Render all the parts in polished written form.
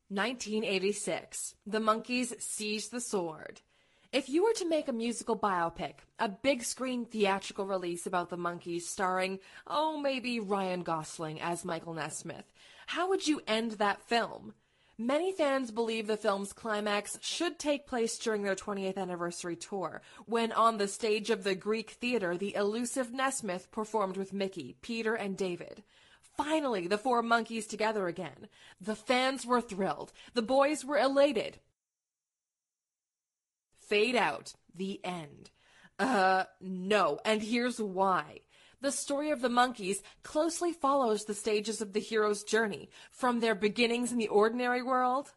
"1986. The Monkees seized the sword." If you were to make a musical biopic, a big-screen theatrical release about the Monkees starring, maybe Ryan Gosling as Michael Nesmith, how would you end that film? Many fans believe the film's climax should take place during their 20th anniversary tour, when on the stage of the Greek theater, the elusive Nesmith performed with Micky, Peter, and David. Finally, the four Monkees together again. The fans were thrilled. The boys were elated. Fade out. The end. No, and here's why. The story of the Monkees closely follows the stages of the hero's journey, from their beginnings in the ordinary world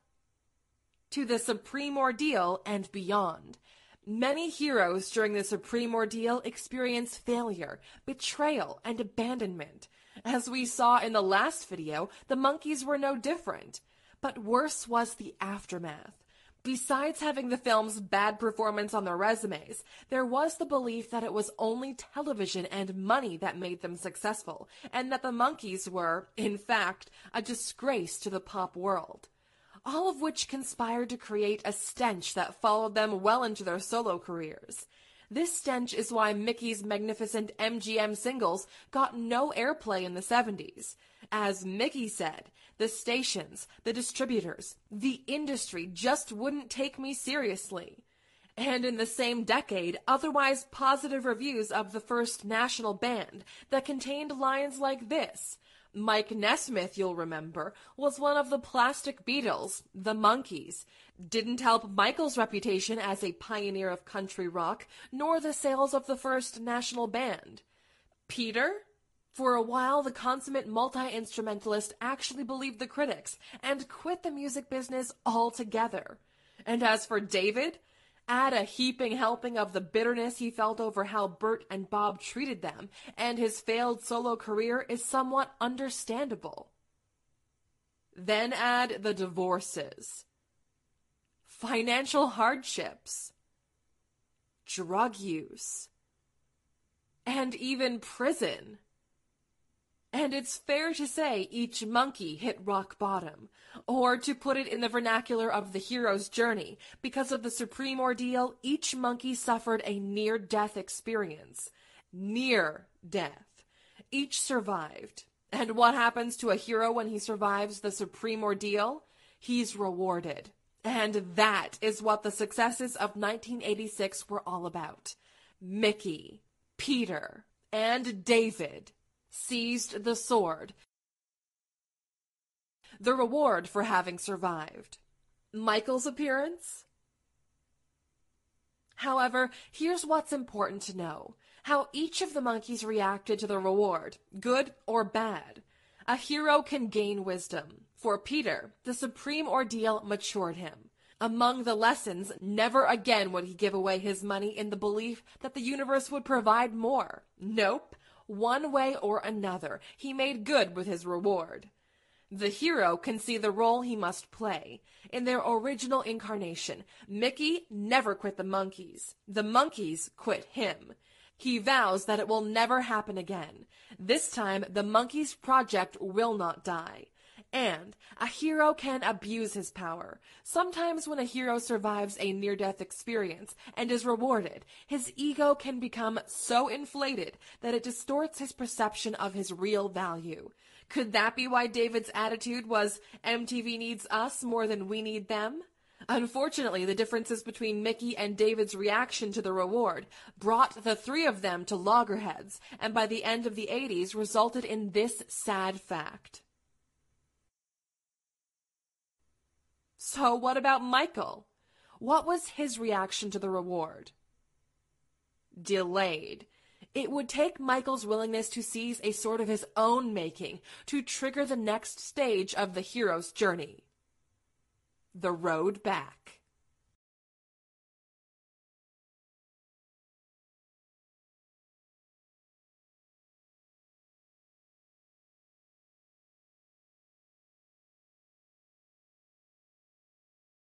to the supreme ordeal and beyond. Many heroes during the supreme ordeal experience failure, betrayal, and abandonment. As we saw in the last video, the Monkees were no different. But worse was the aftermath. Besides having the film's bad performance on their resumes, there was the belief that it was only television and money that made them successful, and that the Monkees were, in fact, a disgrace to the pop world. All of which conspired to create a stench that followed them well into their solo careers. This stench is why Micky's magnificent MGM Singles got no airplay in the 70s. As Micky said, the stations, the distributors, the industry just wouldn't take me seriously. And in the same decade, otherwise positive reviews of the first national band that contained lines like this. Mike Nesmith, you'll remember, was one of the plastic Beatles, the Monkees. Didn't help Michael's reputation as a pioneer of country rock, nor the sales of the first national band. Peter? For a while, the consummate multi-instrumentalist actually believed the critics and quit the music business altogether. And as for David, add a heaping helping of the bitterness he felt over how Bert and Bob treated them, and his failed solo career is somewhat understandable. Then add the divorces, financial hardships, drug use, and even prison. And it's fair to say each Monkee hit rock bottom, or to put it in the vernacular of the hero's journey, because of the supreme ordeal, each Monkee suffered a near-death experience. Near death. Each survived. And what happens to a hero when he survives the supreme ordeal? He's rewarded. And that is what the successes of 1986 were all about. Micky, Peter, and David seized the sword. The reward for having survived. Michael's appearance? However, here's what's important to know. How each of the Monkees reacted to the reward, good or bad. A hero can gain wisdom. For Peter, the supreme ordeal matured him. Among the lessons, never again would he give away his money in the belief that the universe would provide more. Nope. One way or another, he made good with his reward. The hero can see the role he must play. In their original incarnation, Micky never quit the Monkees. The Monkees quit him. He vows that it will never happen again. This time, the Monkees project will not die. And a hero can abuse his power. Sometimes when a hero survives a near-death experience and is rewarded, his ego can become so inflated that it distorts his perception of his real value. Could that be why David's attitude was, MTV needs us more than we need them? Unfortunately, the differences between Micky and David's reaction to the reward brought the three of them to loggerheads, and by the end of the 80s resulted in this sad fact. So what about Michael? What was his reaction to the reward? Delayed. It would take Michael's willingness to seize a sword of his own making to trigger the next stage of the hero's journey. The road back.